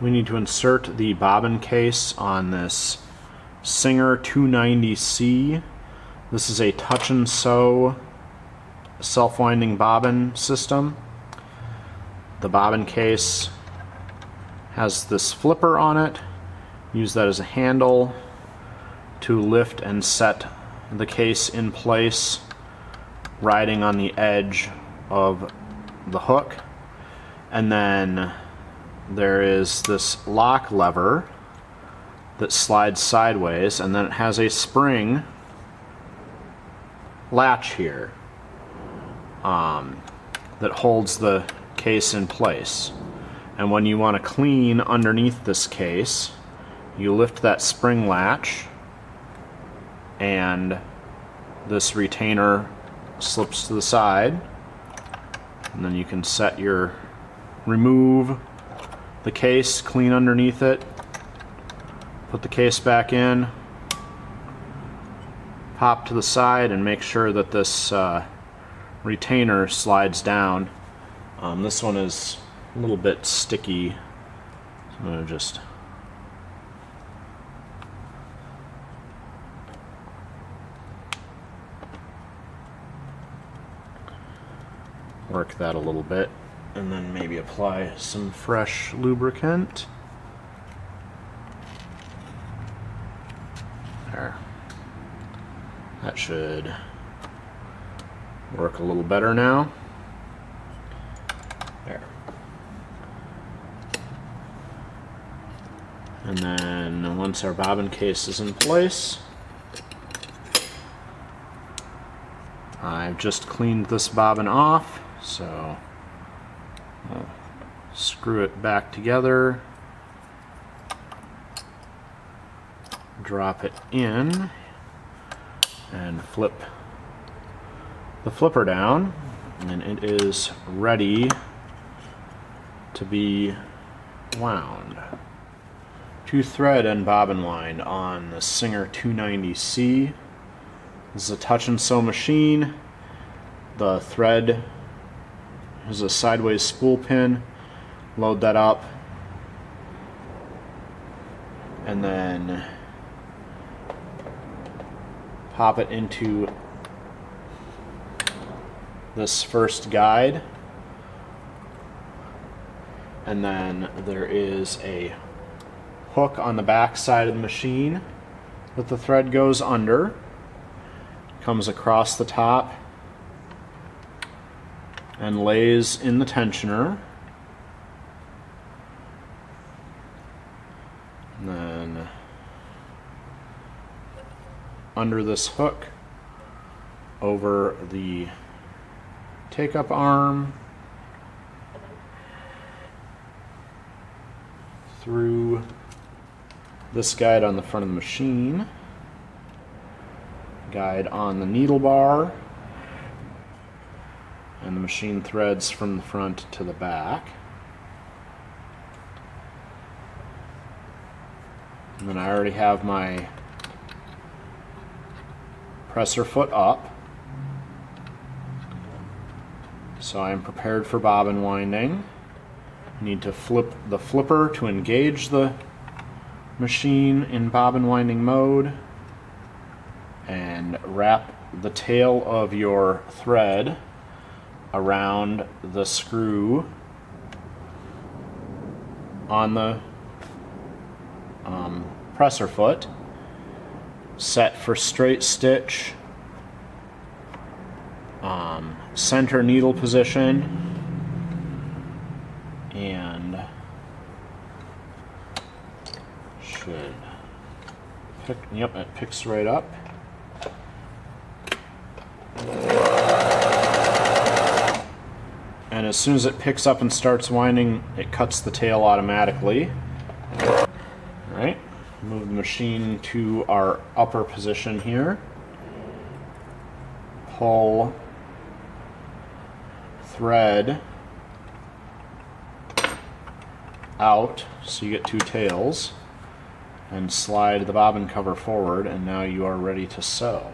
We need to insert the bobbin case on this Singer 290C. This is a touch and sew self-winding bobbin system. The bobbin case has this flipper on it. Use that as a handle to lift and set the case in place, riding on the edge of the hook. And then there is this lock lever that slides sideways, and then it has a spring latch here that holds the case in place. And when you want to clean underneath this case, you lift that spring latch and this retainer slips to the side, and then you can remove the case, clean underneath it, put the case back in, pop to the side, and make sure that this retainer slides down. This one is a little bit sticky, so I'm going to just work that a little bit, and then maybe apply some fresh lubricant. There. That should work a little better now. There. And then once our bobbin case is in place, I've just cleaned this bobbin off, so I'll screw it back together, drop it in, and flip the flipper down, and it is ready to be wound. 2-thread and bobbin wind on the Singer 290C. This is a touch and sew machine. The thread is a sideways spool pin. Load that up, and then pop it into this first guide, and then there is a hook on the back side of the machine that the thread goes under, comes across the top and lays in the tensioner, and then under this hook over the take-up arm, through this guide on the front of the machine, guide on the needle bar, and the machine threads from the front to the back. And then I already have my presser foot up, so I am prepared for bobbin winding. You need to flip the flipper to engage the machine in bobbin winding mode, and wrap the tail of your thread around the screw on the presser foot, set for straight stitch, center needle position, and should pick, yep, it picks right up. And as soon as it picks up and starts winding, it cuts the tail automatically. Alright, move the machine to our upper position here. Pull thread out so you get two tails, and slide the bobbin cover forward, and now you are ready to sew.